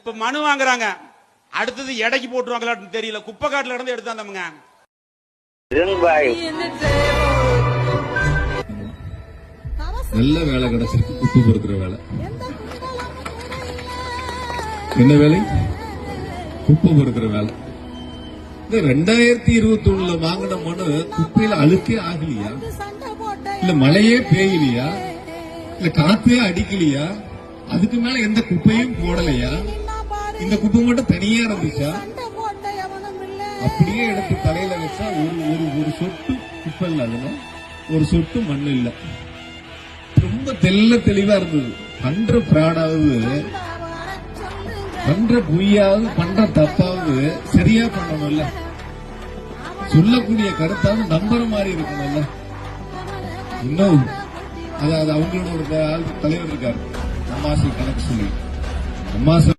இப்ப மனு வாங்குறாங்க, அடுத்தது எடைக்கு போட்டுருவாங்களான்னு தெரியல. குப்பை காட்டுல இருந்து எடுத்தாந்தவங்க. நல்ல வேலை கிடைச்சிருக்கு, குப்பை பொறுக்கிற வேலை. என்ன வேலை? குப்பை பொறுக்கிற வேலை. இந்த 2021 வாங்கின மனு குப்பையில அழுக்கே ஆகலையா, இல்ல மழையே பெய்யலையா, இல்ல காத்தே அடிக்கலையா, அதுக்கு மேல எந்த குப்பையும் போடலையா, இந்த குப்பை மட்டும் தனியா இருந்துச்சா? அப்படியே எடுத்து தலையில வச்சா ஒரு சொட்டு குப்பை இல்ல, ஒரு சொட்டு மண் இல்ல. ரொம்ப தெளிவா இருந்தது. பண்ற பிராடாவது, பண்ற பொய்யாவது, பண்ற தப்பாவது சரியா பண்ணணும்ல, சொல்லக்கூடிய கருத்தாவது நம்புற மாதிரி இருக்கணும்ல. இன்னும் அதாவது அவங்களோட ஒரு தலைவர் இருக்காரு, அம்மாசி கணக்கு சொல்லி, அம்மாசி